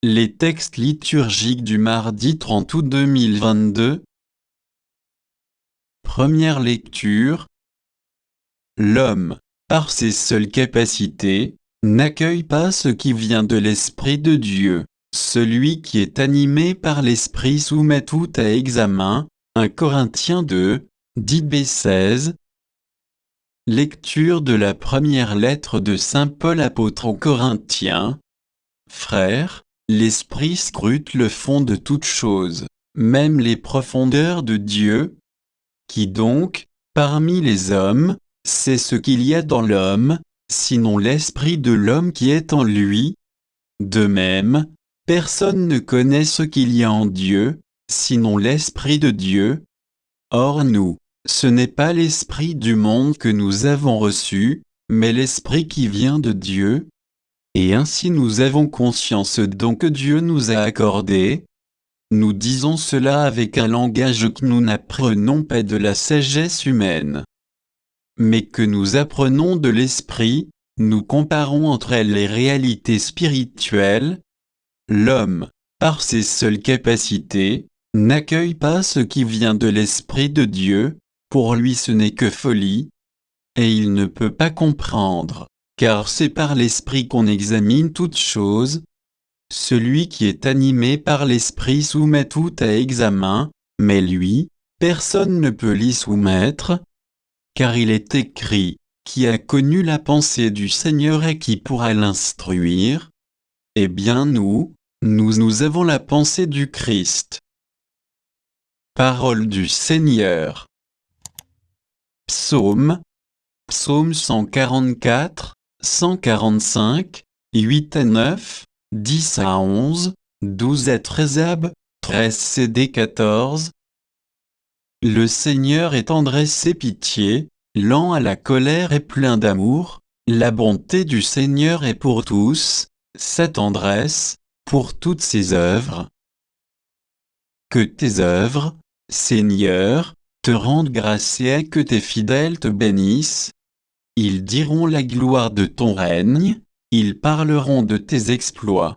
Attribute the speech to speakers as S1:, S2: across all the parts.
S1: Les textes liturgiques du mardi 30 août 2022. Première lecture. L'homme, par ses seules capacités, n'accueille pas ce qui vient de l'Esprit de Dieu. Celui qui est animé par l'Esprit soumet tout à examen. 1 Corinthiens 2, 10b-16. Lecture de la première lettre de saint Paul apôtre aux Corinthiens. Frères, l'Esprit scrute le fond de toutes choses, même les profondeurs de Dieu. Qui donc, parmi les hommes, sait ce qu'il y a dans l'homme, sinon l'esprit de l'homme qui est en lui? De même, personne ne connaît ce qu'il y a en Dieu, sinon l'Esprit de Dieu. Or nous, ce n'est pas l'esprit du monde que nous avons reçu, mais l'Esprit qui vient de Dieu. Et ainsi nous avons conscience du don que Dieu nous a accordé. Nous disons cela avec un langage que nous n'apprenons pas de la sagesse humaine, mais que nous apprenons de l'Esprit. Nous comparons entre elles les réalités spirituelles. L'homme, par ses seules capacités, n'accueille pas ce qui vient de l'Esprit de Dieu, pour lui ce n'est que folie, et il ne peut pas comprendre, car c'est par l'Esprit qu'on examine toutes choses. Celui qui est animé par l'Esprit soumet tout à examen, mais lui, personne ne peut l'y soumettre, car il est écrit, qui a connu la pensée du Seigneur et qui pourra l'instruire? Eh bien nous avons la pensée du Christ. Parole du Seigneur. Psaume 144, 145, 8 à 9, 10 à 11, 12 à 13 ab, 13 cd 14. Le Seigneur est tendresse et pitié, lent à la colère et plein d'amour. La bonté du Seigneur est pour tous, sa tendresse, pour toutes ses œuvres. Que tes œuvres, Seigneur, te rendent grâce et que tes fidèles te bénissent. Ils diront la gloire de ton règne, ils parleront de tes exploits.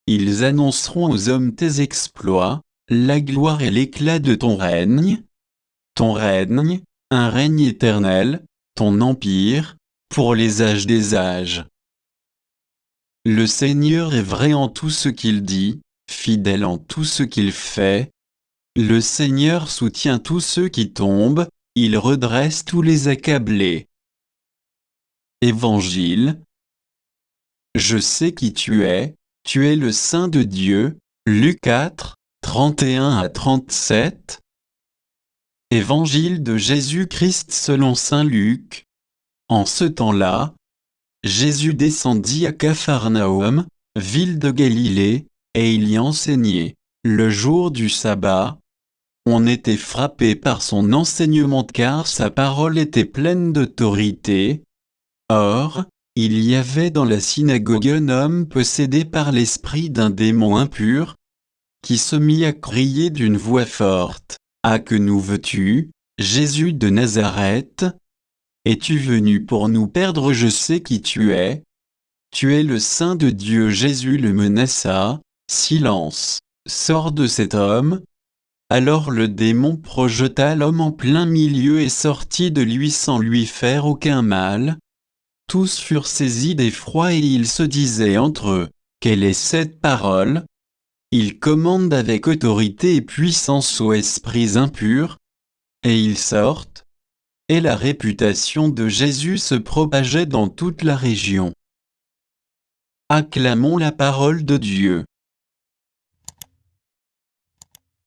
S1: Ils annonceront aux hommes tes exploits, la gloire et l'éclat de ton règne. Ton règne, un règne éternel, ton empire, pour les âges des âges. Le Seigneur est vrai en tout ce qu'il dit, fidèle en tout ce qu'il fait. Le Seigneur soutient tous ceux qui tombent, il redresse tous les accablés. Évangile. Je sais qui tu es le Saint de Dieu. Luc 4, 31 à 37. Évangile de Jésus-Christ selon saint Luc. En ce temps-là, Jésus descendit à Capharnaüm, ville de Galilée, et il y enseignait. Le jour du sabbat, on était frappé par son enseignement car sa parole était pleine d'autorité. Or, il y avait dans la synagogue un homme possédé par l'esprit d'un démon impur, qui se mit à crier d'une voix forte, « Ah, que nous veux-tu, Jésus de Nazareth? Es-tu venu pour nous perdre? Je sais qui tu es. Tu es le Saint de Dieu. » Jésus le menaça, « Silence, sors de cet homme. » Alors le démon projeta l'homme en plein milieu et sortit de lui sans lui faire aucun mal. Tous furent saisis d'effroi et ils se disaient entre eux, « Quelle est cette parole? Il commande avec autorité et puissance aux esprits impurs, et ils sortent. » Et la réputation de Jésus se propageait dans toute la région. Acclamons la parole de Dieu.